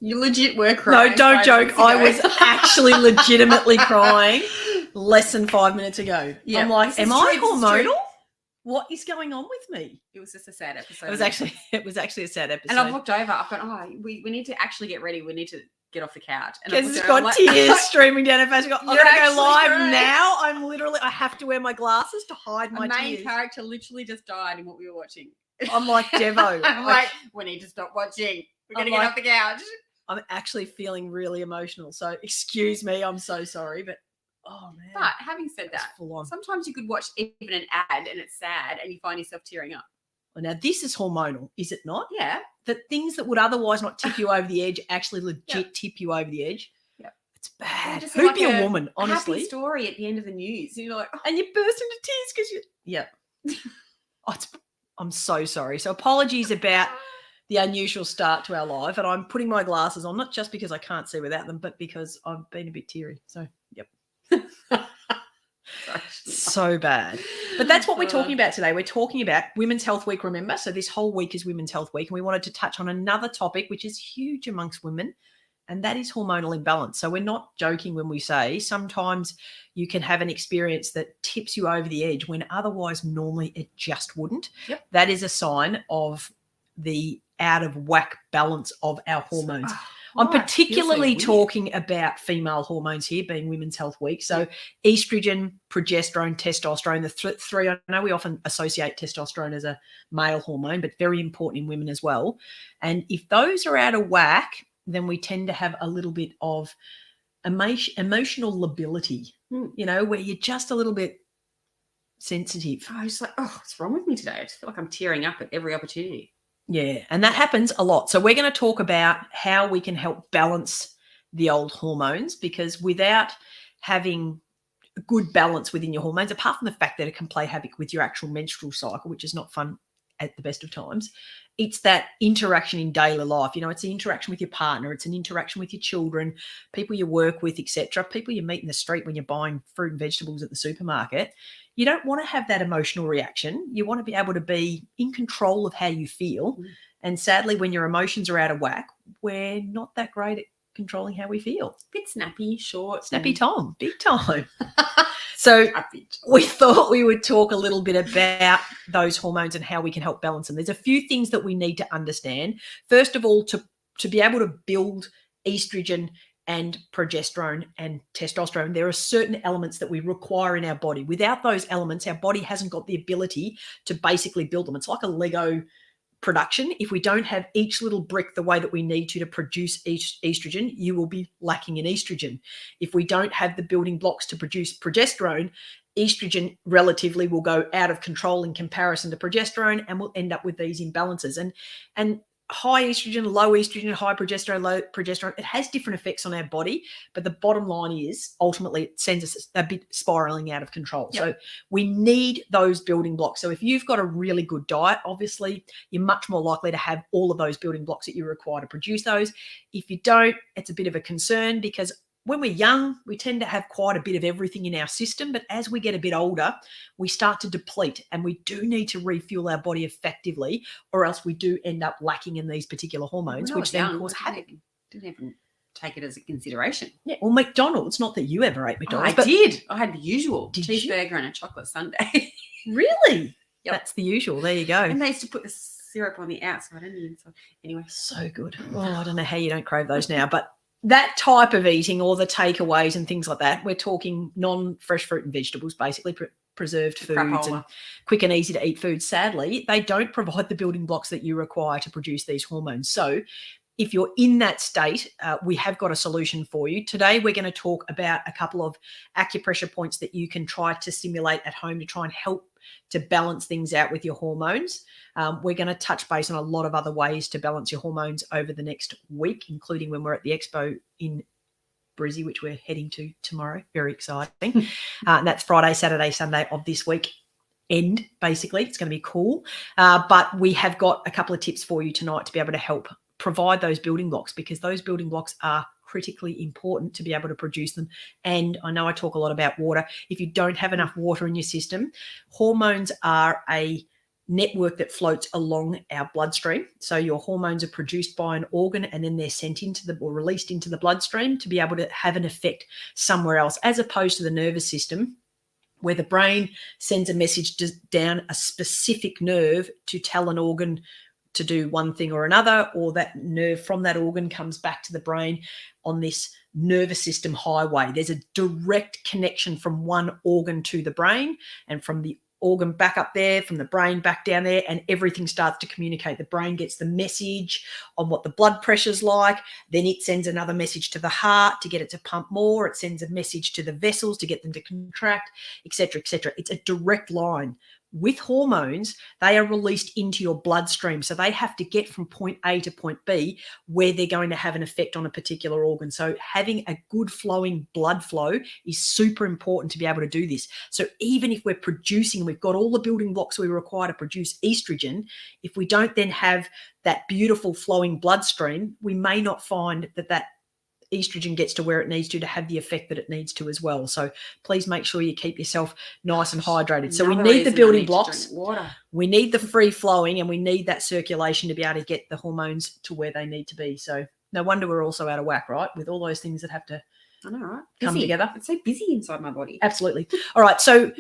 You legit were crying. No, don't joke. I was actually legitimately crying less than 5 minutes ago. Yeah, I'm like, am I hormonal? true. What is going on with me? It was just a sad episode. It was actually a sad episode. And I've looked over. I've gone, we need to actually get ready. We need to get off the couch. And Kez has got tears streaming down her face. I'm going to go live now. I have to wear my glasses to hide my tears. The main character literally just died in what we were watching. I'm like, Devo. I'm like, we need to stop watching. We're going to get off the couch. I'm actually feeling really emotional. So excuse me. I'm so sorry. But, oh, man. But having said that, sometimes you could watch even an ad and it's sad and you find yourself tearing up. Well, now, this is hormonal, is it not? Yeah. That things that would otherwise not tip you over the edge actually legit tip you over the edge. Yep. It's bad. Who'd be a woman, honestly? Happy story at the end of the news. You're like, and you burst into tears because you... Yeah. I'm so sorry. So apologies about the unusual start to our live. And I'm putting my glasses on, not just because I can't see without them, but because I've been a bit teary. So, yep. So bad. But that's what we're talking about today. We're talking about Women's Health Week, remember? So this whole week is Women's Health Week, and we wanted to touch on another topic which is huge amongst women, and that is hormonal imbalance. So we're not joking when we say sometimes you can have an experience that tips you over the edge when otherwise normally it just wouldn't. Yep. That is a sign of the out of whack balance of our hormones. I'm particularly talking about female hormones here, being Women's Health Week. So estrogen, progesterone, testosterone, the three. I know we often associate testosterone as a male hormone, but very important in women as well. And if those are out of whack, then we tend to have a little bit of emotional lability, where you're just a little bit sensitive. I was like, what's wrong with me today? I just feel like I'm tearing up at every opportunity. Yeah, and that happens a lot. So we're going to talk about how we can help balance the old hormones, because without having a good balance within your hormones, apart from the fact that it can play havoc with your actual menstrual cycle, which is not fun at the best of times, it's that interaction in daily life. It's the interaction with your partner, it's an interaction with your children, people you work with, etc., people you meet in the street when you're buying fruit and vegetables at the supermarket. You don't want to have that emotional reaction. You want to be able to be in control of how you feel. Mm. And sadly, when your emotions are out of whack, we're not that great at controlling how we feel. Bit snappy, short. Snappy Tom, big time. So we thought we would talk a little bit about those hormones and how we can help balance them. There's a few things that we need to understand. First of all, to be able to build estrogen and progesterone and testosterone, there are certain elements that we require in our body. Without those elements, our body hasn't got the ability to basically build them. It's like a Lego production. If we don't have each little brick the way that we need to produce estrogen, you will be lacking in estrogen. If we don't have the building blocks to produce progesterone, estrogen relatively will go out of control in comparison to progesterone, and we'll end up with these imbalances. And high estrogen, low estrogen, high progesterone, low progesterone, it has different effects on our body, but the bottom line is ultimately it sends us a bit spiraling out of control. Yep. So we need those building blocks. So if you've got a really good diet, obviously you're much more likely to have all of those building blocks that you require to produce those. If you don't, it's a bit of a concern, because when we're young, we tend to have quite a bit of everything in our system, but as we get a bit older, we start to deplete, and we do need to refuel our body effectively, or else we do end up lacking in these particular hormones, which then cause havoc. Didn't even take it as a consideration. Yeah, well, McDonald's, not that you ever ate McDonald's. I did. I had the usual cheeseburger and a chocolate sundae. Really? Yep. That's the usual. There you go. And they used to put the syrup on the outside and the inside. Anyway. So good. Oh, I don't know how you don't crave those now, but that type of eating, or the takeaways and things like that, we're talking non-fresh fruit and vegetables, basically preserved foods and quick and easy to eat foods. Sadly, they don't provide the building blocks that you require to produce these hormones. So if you're in that state, we have got a solution for you. Today, we're going to talk about a couple of acupressure points that you can try to simulate at home to try and help to balance things out with your hormones. We're going to touch base on a lot of other ways to balance your hormones over the next week, including when we're at the expo in Brizzy, which we're heading to tomorrow. Very exciting. And that's Friday, Saturday, Sunday of this week. Basically. It's going to be cool. But we have got a couple of tips for you tonight to be able to help provide those building blocks, because those building blocks are critically important to be able to produce them. And I know I talk a lot about water. If you don't have enough water in your system, hormones are a network that floats along our bloodstream. So your hormones are produced by an organ and then they're sent into or released into the bloodstream to be able to have an effect somewhere else, as opposed to the nervous system, where the brain sends a message down a specific nerve to tell an organ to do one thing or another, or that nerve from that organ comes back to the brain on this nervous system highway. There's a direct connection from one organ to the brain, and from the organ back up there, from the brain back down there, and everything starts to communicate. The brain gets the message on what the blood pressure's like, then it sends another message to the heart to get it to pump more, it sends a message to the vessels to get them to contract, etc., etc. It's a direct line. With hormones, they are released into your bloodstream, so they have to get from point A to point B where they're going to have an effect on a particular organ. So having a good flowing blood flow is super important to be able to do this. So even if we're producing, we've got all the building blocks we require to produce estrogen, if we don't then have that beautiful flowing bloodstream, we may not find that estrogen gets to where it needs to have the effect that it needs to as well. So please make sure you keep yourself nice and hydrated. So we need the building blocks, we need the free flowing, and we need that circulation to be able to get the hormones to where they need to be. So no wonder we're also out of whack, right? With all those things that have to I know, right? come together. It's so busy inside my body. Absolutely. All right. So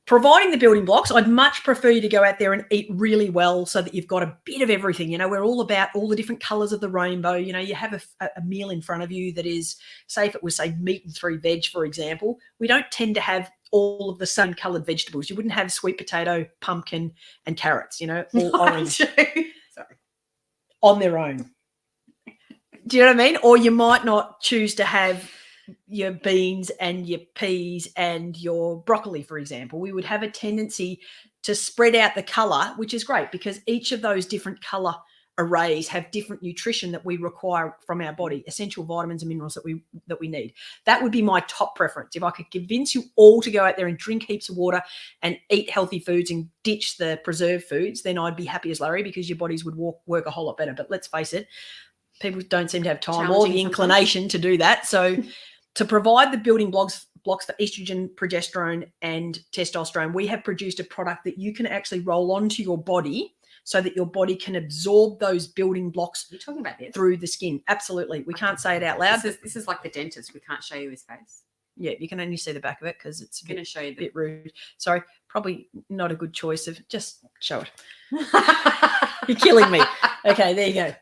providing the building blocks, I'd much prefer you to go out there and eat really well so that you've got a bit of everything. You know, we're all about all the different colors of the rainbow. You know, you have a meal in front of you that is, say, if it was, say, meat and 3 veg, for example, we don't tend to have all of the same colored vegetables. You wouldn't have sweet potato, pumpkin, and carrots, you know, all orange. Sorry. On their own. Do you know what I mean? Or you might not choose to have your beans and your peas and your broccoli, for example. We would have a tendency to spread out the color, which is great because each of those different color arrays have different nutrition that we require from our body, essential vitamins and minerals that we need. That would be my top preference. If I could convince you all to go out there and drink heaps of water and eat healthy foods and ditch the preserved foods, then I'd be happy as Larry, because your bodies would work a whole lot better. But let's face it, people don't seem to have time or the inclination to do that. So to provide the building blocks for estrogen, progesterone, and testosterone, we have produced a product that you can actually roll onto your body so that your body can absorb those building blocks. You're talking about this through the skin. Absolutely. We can't say it out loud. This is like the dentist. We can't show you his face. Yeah, you can only see the back of it because it's going to show you bit rude. Sorry, probably not a good choice of just show it. You're killing me. Okay, there you go.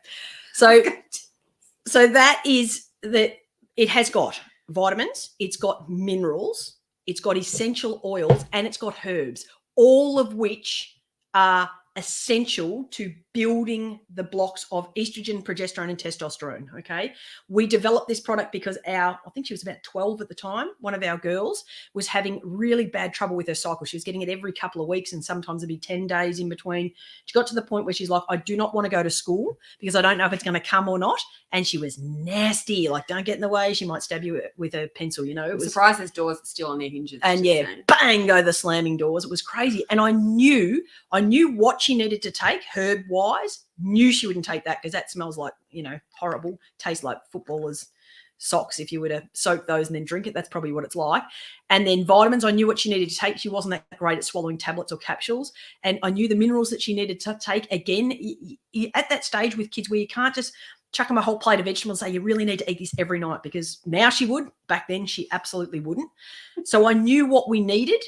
So that is that it has got vitamins, it's got minerals, it's got essential oils, and it's got herbs, all of which are essential to building the blocks of estrogen, progesterone, and testosterone. Okay. We developed this product because I think she was about 12 at the time. One of our girls was having really bad trouble with her cycle. She was getting it every couple of weeks, and sometimes it'd be 10 days in between. She got to the point where she's like, I do not want to go to school because I don't know if it's going to come or not. And she was nasty. Like, don't get in the way. She might stab you with a pencil, you know. It was surprised there's doors still on their hinges. And yeah, bang, go the slamming doors. It was crazy. And I knew what she needed to take herb wise. Knew she wouldn't take that because that smells like, you know, horrible. Tastes like footballers' socks if you were to soak those and then drink it. That's probably what it's like. And then vitamins, I knew what she needed to take. She wasn't that great at swallowing tablets or capsules. And I knew the minerals that she needed to take. Again, at that stage with kids where you can't just chuck them a whole plate of vegetables and say you really need to eat this every night, because now she would. Back then she absolutely wouldn't. So I knew what we needed,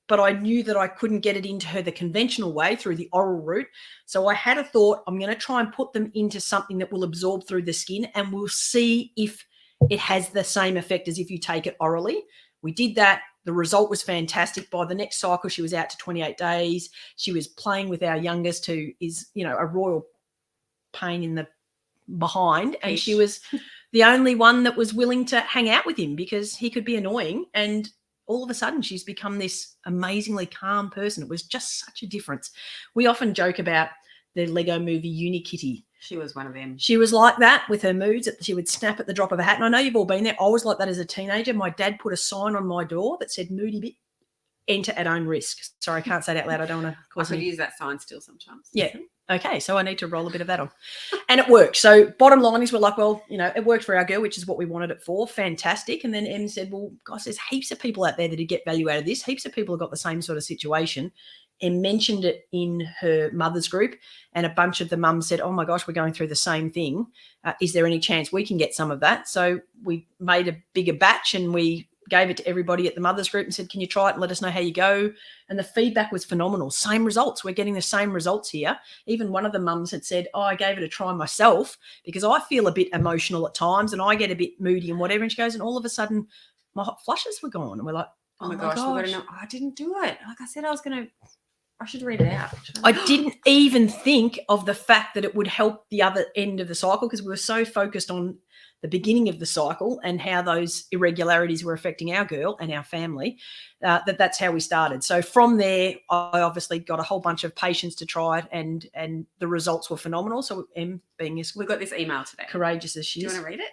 but I knew that I couldn't get it into her the conventional way through the oral route. So I had a thought, I'm going to try and put them into something that will absorb through the skin, and we'll see if it has the same effect as if you take it orally. We did that. The result was fantastic. By the next cycle, she was out to 28 days. She was playing with our youngest, who is, you know, a royal pain in the behind, and she was the only one that was willing to hang out with him because he could be annoying. And all of a sudden she's become this amazingly calm person. It was just such a difference. We often joke about the Lego movie Unikitty. She was one of them. She was like that with her moods. She would snap at the drop of a hat. And I know you've all been there. I was like that as a teenager. My dad put a sign on my door that said moody bit, enter at own risk. Sorry, I can't say it out loud. I don't want to cause I could use that sign still sometimes. Yeah. Okay, so I need to roll a bit of that on. And it worked. So bottom line is we're like, well, you know, it worked for our girl, which is what we wanted it for. Fantastic. And then Em said, well, gosh, there's heaps of people out there that would get value out of this. Heaps of people have got the same sort of situation. and mentioned it in her mother's group, and a bunch of the mums said, oh my gosh, we're going through the same thing. Is there any chance we can get some of that? So we made a bigger batch and we gave it to everybody at the mother's group and said, can you try it and let us know how you go? And the feedback was phenomenal. Same results. We're getting the same results here. Even one of the mums had said, oh, I gave it a try myself because I feel a bit emotional at times and I get a bit moody and whatever. And she goes, and all of a sudden my hot flushes were gone. And we're like, oh my gosh. We got to know. I didn't do it. Like I said, I should read it out. I didn't even think of the fact that it would help the other end of the cycle because we were so focused on the beginning of the cycle and how those irregularities were affecting our girl and our family, that's how we started. So from there, I obviously got a whole bunch of patients to try it and the results were phenomenal. So Em, being as we got this email today. Courageous as she is. Do you want to read it?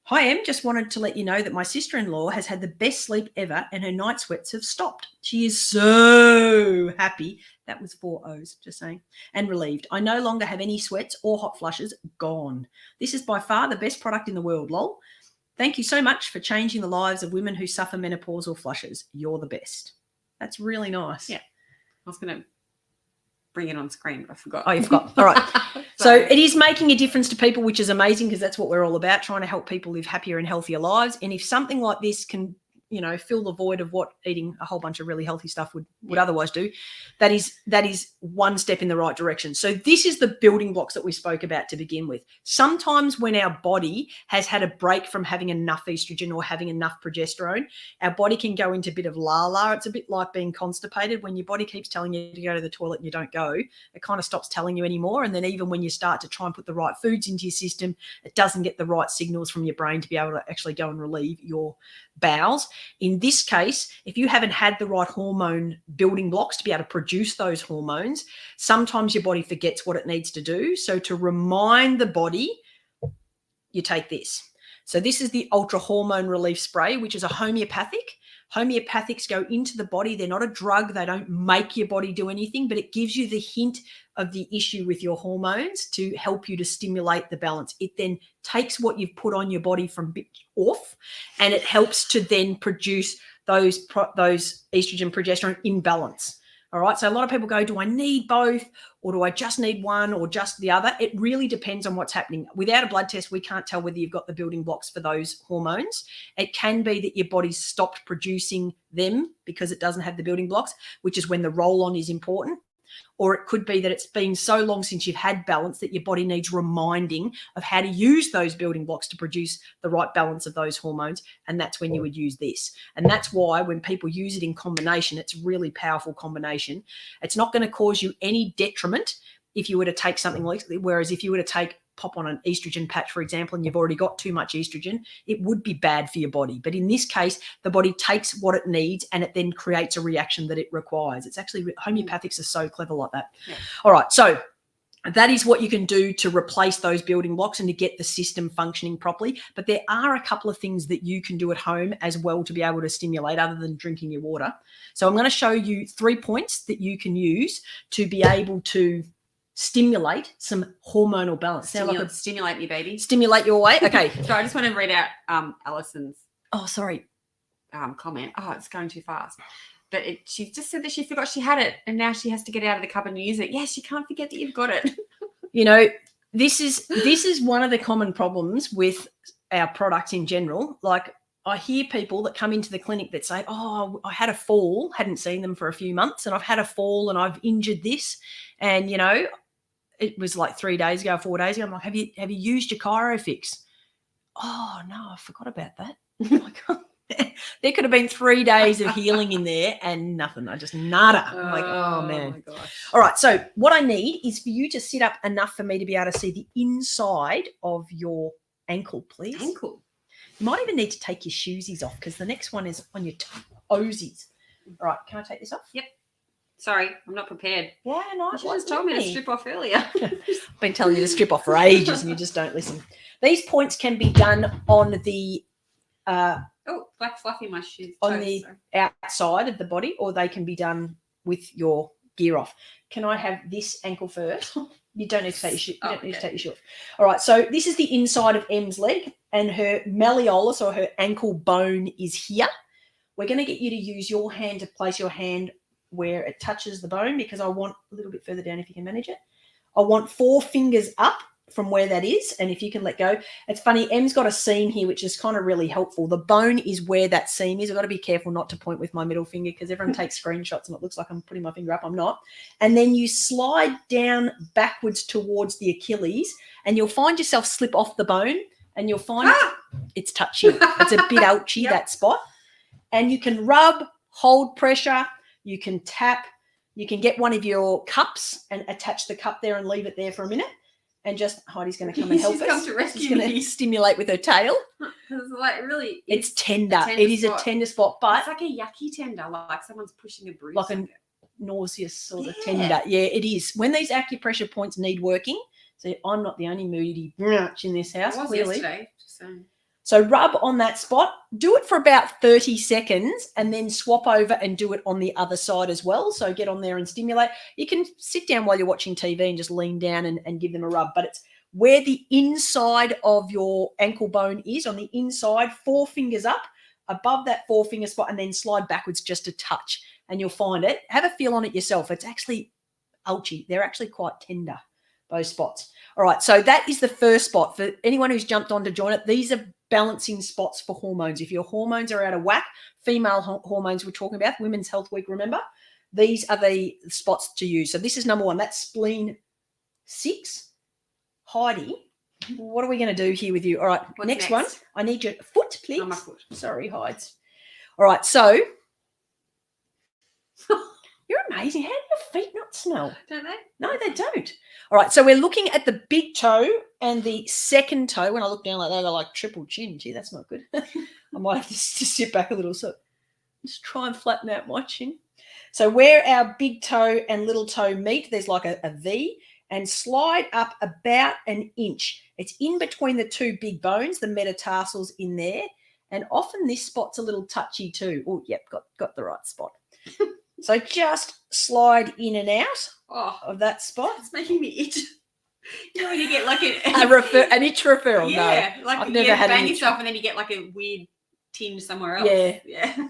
Hi, Em. Just wanted to let you know that my sister-in-law has had the best sleep ever and her night sweats have stopped. She is so happy. That was 4 O's, just saying. And relieved. I no longer have any sweats or hot flushes. Gone. This is by far the best product in the world, lol. Thank you so much for changing the lives of women who suffer menopausal flushes. You're the best. That's really nice. Yeah. I was going to bring it on screen, but I forgot. Oh, you forgot. All right. So it is making a difference to people, which is amazing because that's what we're all about, trying to help people live happier and healthier lives. And if something like this can, fill the void of what eating a whole bunch of really healthy stuff would otherwise do, that is one step in the right direction. So this is the building blocks that we spoke about to begin with. Sometimes when our body has had a break from having enough estrogen or having enough progesterone, our body can go into a bit of la-la. It's a bit like being constipated. When your body keeps telling you to go to the toilet and you don't go, it kind of stops telling you anymore. And then even when you start to try and put the right foods into your system, it doesn't get the right signals from your brain to be able to actually go and relieve your bowels. In this case, if you haven't had the right hormone building blocks to be able to produce those hormones, sometimes your body forgets what it needs to do. So to remind the body, you take this. So this is the Ultra Hormone Relief Spray, which is a homeopathic. Homeopathics go into the body. They're not a drug. They don't make your body do anything, but it gives you the hint of the issue with your hormones to help you to stimulate the balance. It then takes what you've put on your body from bit off, and it helps to then produce those estrogen, progesterone in balance. All right. So a lot of people go, do I need both or do I just need one or just the other? It really depends on what's happening. Without a blood test, we can't tell whether you've got the building blocks for those hormones. It can be that your body's stopped producing them because it doesn't have the building blocks, which is when the roll-on is important. Or it could be that it's been so long since you've had balance that your body needs reminding of how to use those building blocks to produce the right balance of those hormones. And that's when you would use this. And that's why when people use it in combination, it's a really powerful combination. It's not going to cause you any detriment if you were to take something like, whereas if you were to pop on an estrogen patch, for example, and you've already got too much estrogen, it would be bad for your body. But in this case, the body takes what it needs and it then creates a reaction that it requires. It's actually, homeopathics are so clever like that. Yeah. All right. So that is what you can do to replace those building blocks and to get the system functioning properly. But there are a couple of things that you can do at home as well to be able to stimulate other than drinking your water. So I'm going to show you 3 points that you can use to be able to stimulate some hormonal balance. Stimulate me, baby. Stimulate your way. Okay. So I just want to read out Alison's comment. Oh, it's going too fast. But she just said that she forgot she had it and now she has to get out of the cupboard and use it. Yes, you can't forget that you've got it. This is one of the common problems with our products in general. Like I hear people that come into the clinic that say, oh, I had a fall, hadn't seen them for a few months, and I've had a fall and I've injured this. And, it was like 3 days ago, 4 days ago. I'm like, have you used your Chirofix? Oh, no, I forgot about that. Oh, my God. There could have been 3 days of healing in there and nothing. I just nada. I'm like, oh, man. My gosh. All right. So what I need is for you to sit up enough for me to be able to see the inside of your ankle, please. Ankle. You might even need to take your shoesies off because the next one is on your toesies. All right. Can I take this off? Yep. Sorry, I'm not prepared. Yeah, no. You just told me to strip off earlier. I've been telling you to strip off for ages and you just don't listen. These points can be done on the black fluffy my shoes. On the outside of the body, or they can be done with your gear off. Can I have this ankle first? You don't need to take your shoe. You don't need to take your shoe off. All right. So this is the inside of Em's leg, and her malleolus or her ankle bone is here. We're going to get you to use your hand to place your hand where it touches the bone, because I want a little bit further down if you can manage it. I want 4 fingers up from where that is, and if you can let go. It's funny, Em's got a seam here, which is kind of really helpful. The bone is where that seam is. I've got to be careful not to point with my middle finger because everyone takes screenshots and it looks like I'm putting my finger up. I'm not. And then you slide down backwards towards the Achilles, and you'll find yourself slip off the bone, and you'll find it's touchy. It's a bit ouchy, that spot. And you can rub, hold pressure, you can tap, you can get one of your cups and attach the cup there and leave it there for a minute. And just Heidi's going to come and help us. She's come to rescue She's going to stimulate with her tail. It's like really, it's tender. It is a tender spot, but it's like a yucky tender, like someone's pushing a bruise. Like a nauseous sort of tender. Yeah, it is. When these acupressure points need working, so I'm not the only moody bitch in this house, clearly. Yesterday, just saying. So rub on that spot, do it for about 30 seconds, and then swap over and do it on the other side as well. So get on there and stimulate. You can sit down while you're watching TV and just lean down and give them a rub, but it's where the inside of your ankle bone is, on the inside, 4 fingers up, above that 4 finger spot, and then slide backwards just a touch, and you'll find it. Have a feel on it yourself. It's actually ouchy. They're actually quite tender, those spots. All right, so that is the first spot. For anyone who's jumped on to join it, these are balancing spots for hormones. If your hormones are out of whack, female hormones we're talking about, Women's Health Week, remember, these are the spots to use. So this is number 1. That's spleen 6. Heidi, what are we going to do here with you? All right, next one. I need your foot, please. Oh, my foot. Sorry, Hides. All right, so you're amazing. How do your feet not smell? Don't they? No, they don't. All right, so we're looking at the big toe and the second toe. When I look down like that, they're like triple chin. Gee, that's not good. I might have to just sit back a little. So just try and flatten out my chin. So where our big toe and little toe meet, there's like a V, and slide up about an inch. It's in between the 2 big bones, the metatarsals in there, and often this spot's a little touchy too. Oh, yep, got the right spot. So just slide in and out of that spot. It's making me itch. You know when you get like an itch referral? Yeah, no, like I've never had bang an itch. yourself and then you get like a weird tinge somewhere else. Yeah.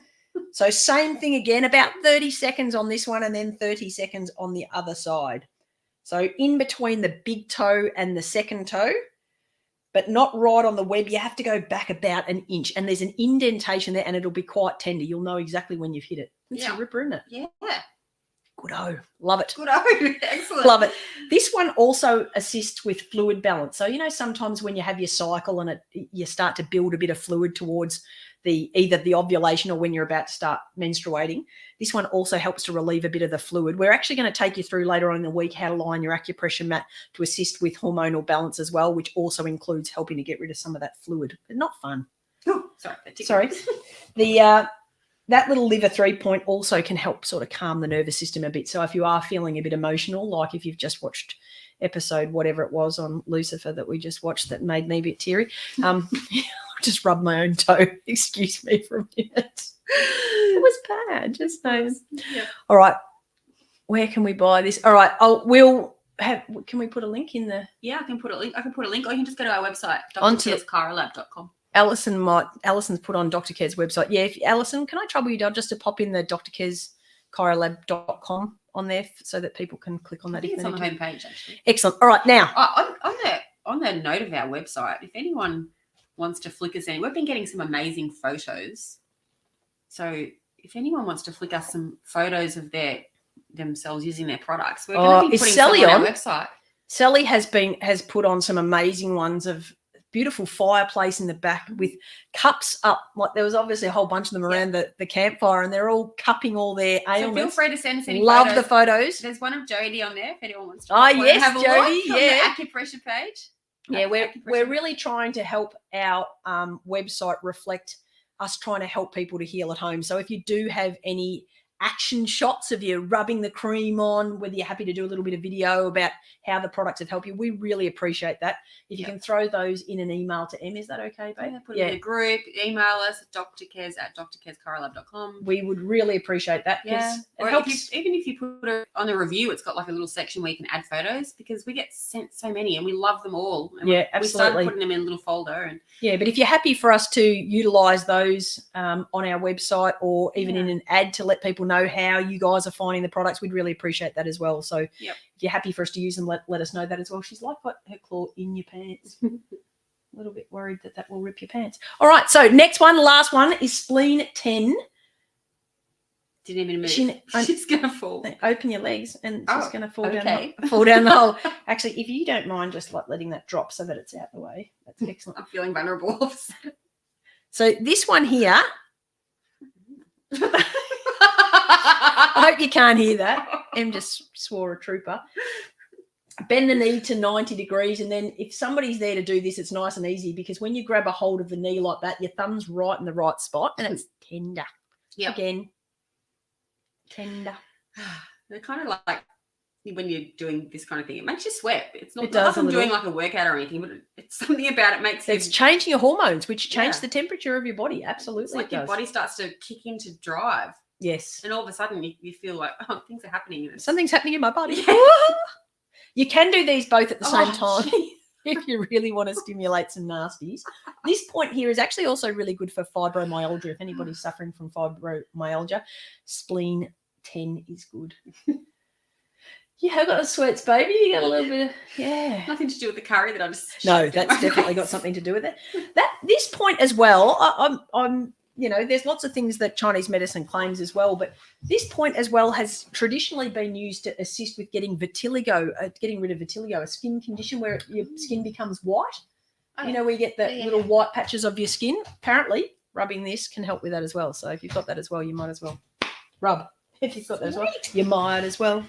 So same thing again, about 30 seconds on this one and then 30 seconds on the other side. So in between the big toe and the second toe, but not right on the web. You have to go back about an inch, and there's an indentation there, and it'll be quite tender. You'll know exactly when you've hit it. It's a ripper, isn't it? Yeah. Good-o. Love it. Good-o. Excellent. Love it. This one also assists with fluid balance. So, you know, sometimes when you have your cycle and you start to build a bit of fluid towards either the ovulation or when you're about to start menstruating, this one also helps to relieve a bit of the fluid. We're actually going to take you through later on in the week how to line your acupressure mat to assist with hormonal balance as well, which also includes helping to get rid of some of that fluid. But not fun. Oh, sorry. That little liver 3-point also can help sort of calm the nervous system a bit. So if you are feeling a bit emotional, like if you've just watched episode whatever it was on Lucifer that we just watched that made me a bit teary, just rub my own toe. Excuse me for a minute. It was bad. Just know. Yeah. All right. Where can we buy this? All right. Can we put a link in the? Yeah, I can put a link. Or you can just go to our website, drkezchirolab.com. Allison's put on Dr Kez website. Yeah, Allison, can I trouble you just to pop in the drkezchirolab.com on there so that people can click on that? I think it's on the homepage actually. Excellent. All right, now on the note of our website, if anyone wants to flick us in, we've been getting some amazing photos. So if anyone wants to flick us some photos of themselves using their products, we're going to be putting some on our website. Sally has put on some amazing ones of beautiful fireplace in the back with cups up. Like there was obviously a whole bunch of them around the campfire, and they're all cupping all their ailments. So feel free to send us any Love photos. the photos. There's one of Jodie on there if anyone wants to. Yes, have a Jodie. look on the Acupressure page. Yeah, we're really trying to help our website reflect us trying to help people to heal at home. So if you do have any action shots of you rubbing the cream on, whether you're happy to do a little bit of video about how the products have helped you, we really appreciate that. If you can throw those in an email to Em, is that okay, babe? Yeah, put it in the group, email us at drkez@drkezchirolab.com. We would really appreciate that. Yeah, it helps. even if you put it on the review, it's got like a little section where you can add photos, because we get sent so many and we love them all. And absolutely. We started putting them in a little folder. But if you're happy for us to utilise those on our website or even in an ad to let people know how you guys are finding the products. We'd really appreciate that as well. So Yep. if you're happy for us to use them, let us know that as well. She's like, what, her claw in your pants. A little bit worried that will rip your pants. All right, so next one, last one is spleen 10. Didn't even move. She's going to fall. Open your legs and she's going to fall okay. down the hole. Actually, if you don't mind just like letting that drop so that it's out the way, that's excellent. I'm feeling vulnerable. So this one here, I hope you can't hear that. Em just swore a trooper. Bend the knee to 90 degrees, and then if somebody's there to do this, it's nice and easy because when you grab a hold of the knee like that, your thumb's right in the right spot and it's tender. Yeah. Again, tender. They're kind of like when you're doing this kind of thing, it makes you sweat. It's not, it does like I'm doing like a workout or anything, but it's something about it makes it's changing your hormones, which change the temperature of your body. Absolutely, it's like your body starts to kick into drive. Yes, and all of a sudden you feel like things are happening. Something's happening in my body. Yeah. You can do these both at the same time if you really want to stimulate some nasties. This point here is actually also really good for fibromyalgia. If anybody's suffering from fibromyalgia, spleen 10 is good. You have got the sweats, baby. You got a little bit of, Nothing to do with the curry that I just... No, that's definitely got something to do with it. This point as well, I'm there's lots of things that Chinese medicine claims as well, but this point as well has traditionally been used to assist with getting vitiligo, getting rid of vitiligo, a skin condition where your skin becomes white. Where you get the little white patches of your skin. Apparently, rubbing this can help with that as well. So if you've got that as well, you might as well rub. If you've got that as well, you might as well.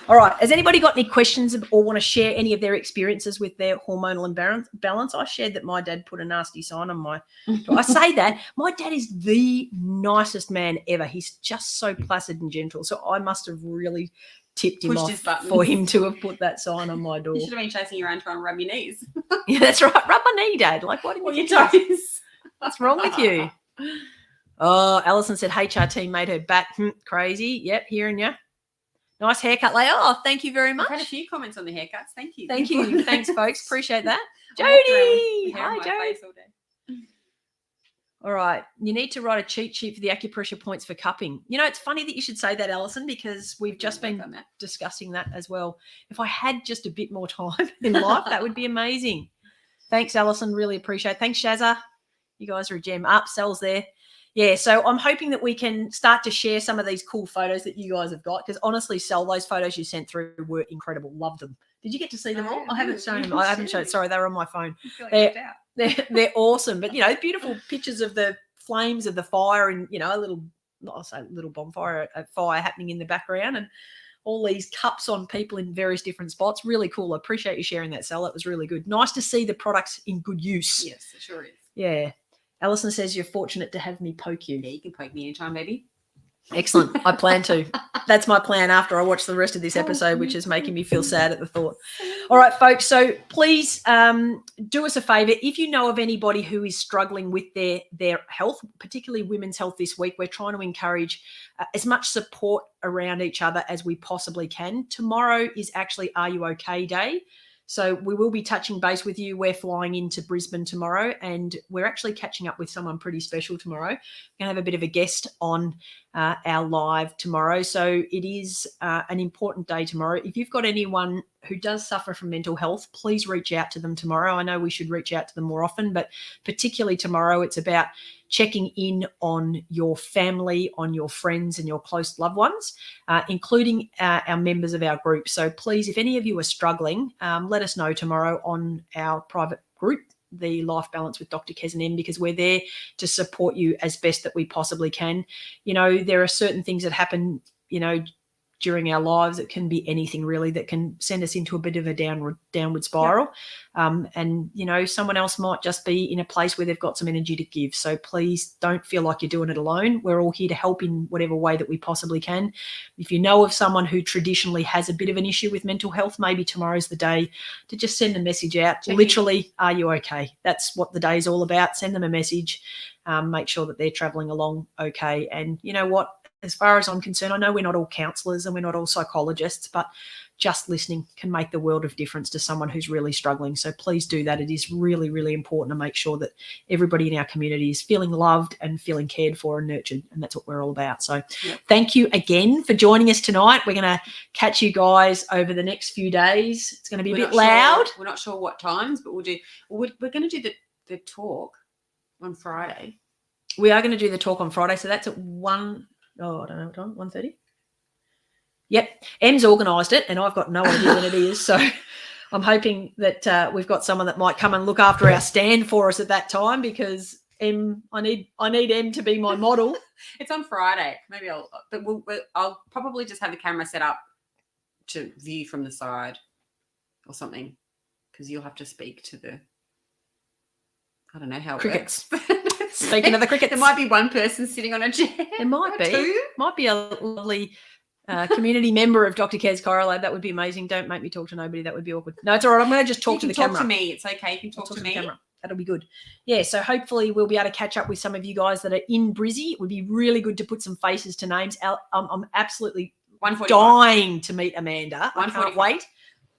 All right. Has anybody got any questions or want to share any of their experiences with their hormonal imbalance? I shared that my dad put a nasty sign on my... I say that. My dad is the nicest man ever. He's just so placid and gentle. So I must have really tipped him off for him to have put that sign on my door. You should have been chasing you around trying to rub your knees. Yeah, that's right. Rub my knee, Dad. Like, why didn't you do this? What's wrong with you? Oh, Alison said HRT made her bat crazy. Yep, hearing you. Nice haircut, Leah. Oh, thank you very much. I've had a few comments on the haircuts. Thank you. Thank you. Thanks, folks. Appreciate that. Jody. Hi, Jody. All right. You need to write a cheat sheet for the acupressure points for cupping. It's funny that you should say that, Alison, because we've just been discussing that as well. If I had just a bit more time in life, that would be amazing. Thanks, Alison. Really appreciate it. Thanks, Shazza. You guys are a gem. Cells there. Yeah, so I'm hoping that we can start to share some of these cool photos that you guys have got because honestly, those photos you sent through were incredible. Loved them. Did you get to see them all? I haven't shown them. I haven't shown. Sorry, they were on my phone. They're awesome. But, beautiful pictures of the flames of the fire and, a little bonfire, a fire happening in the background and all these cups on people in various different spots. Really cool. I appreciate you sharing that, Sal. That was really good. Nice to see the products in good use. Yes, it sure is. Yeah. Alison says you're fortunate to have me poke you. Yeah, you can poke me anytime, baby. Excellent. I plan to. That's my plan after I watch the rest of this episode, which is making me feel sad at the thought. All right, folks. So please do us a favor. If you know of anybody who is struggling with their health, particularly women's health this week, we're trying to encourage as much support around each other as we possibly can. Tomorrow is actually Are You OK Day. So we will be touching base with you. We're flying into Brisbane tomorrow and we're actually catching up with someone pretty special tomorrow. We're going to have a bit of a guest on our live tomorrow. So it is an important day tomorrow. If you've got anyone who does suffer from mental health, please reach out to them tomorrow. I know we should reach out to them more often, but particularly tomorrow, it's about checking in on your family, on your friends and your close loved ones, including our members of our group. So please, if any of you are struggling, let us know tomorrow on our private group, the Life Balance with Dr Kez and M, because we're there to support you as best that we possibly can. There are certain things that happen, during our lives. It can be anything really that can send us into a bit of a downward spiral. And, someone else might just be in a place where they've got some energy to give. So please don't feel like you're doing it alone. We're all here to help in whatever way that we possibly can. If you know of someone who traditionally has a bit of an issue with mental health, maybe tomorrow's the day to just send a message out. Literally, are you okay? That's what the day is all about. Send them a message. Make sure that they're traveling along okay. And you know what? As far as I'm concerned, I know we're not all counsellors and we're not all psychologists, but just listening can make the world of difference to someone who's really struggling. So please do that. It is really, really important to make sure that everybody in our community is feeling loved and feeling cared for and nurtured. And that's what we're all about. So thank you again for joining us tonight. We're going to catch you guys over the next few days. It's going to be a bit loud. We're not sure what times, but we're going to do the talk on Friday. We are going to do the talk on Friday. So that's at 1, I don't know what time, 1:30? Yep. Em's organised it and I've got no idea when it is. So I'm hoping that we've got someone that might come and look after our stand for us at that time, because I need Em to be my model. It's on Friday. Maybe I'll probably just have the camera set up to view from the side or something, because you'll have to speak to the, I don't know how it crickets. works. Speaking of the crickets, there might be one person sitting on a chair. There might be. Two. Might be a lovely community member of Dr Kez Chirolab. That would be amazing. Don't make me talk to nobody. That would be awkward. No, it's all right. I'm going to just talk to the camera. Talk to me. It's okay. You can talk to me. The camera. That'll be good. Yeah, so hopefully we'll be able to catch up with some of you guys that are in Brizzy. It would be really good to put some faces to names. I'm absolutely dying to meet Amanda. I can't wait.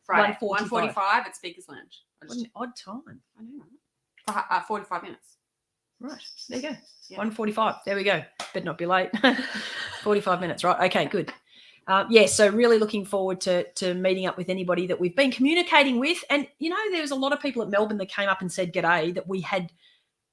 Friday, 1:45 at Speakers Lounge. What an odd time. I know. For 45 minutes. Right, there you go. Yeah. 1:45. There we go. Better not be late. 45 minutes, right? Okay, good. So really looking forward to meeting up with anybody that we've been communicating with. And, there was a lot of people at Melbourne that came up and said g'day that we had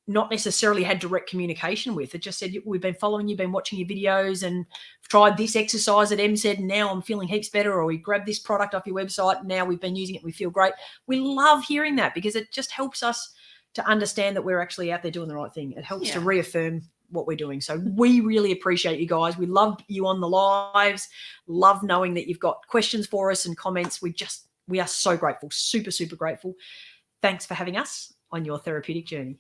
not necessarily had direct communication with. It just said, we've been following you, been watching your videos and tried this exercise that Em said, and now I'm feeling heaps better, or we grabbed this product off your website and now we've been using it and we feel great. We love hearing that, because it just helps us to understand that we're actually out there doing the right thing. It helps to reaffirm what we're doing. So we really appreciate you guys. We love you on the lives, love knowing that you've got questions for us and comments. We are so grateful, super, super grateful. Thanks for having us on your therapeutic journey.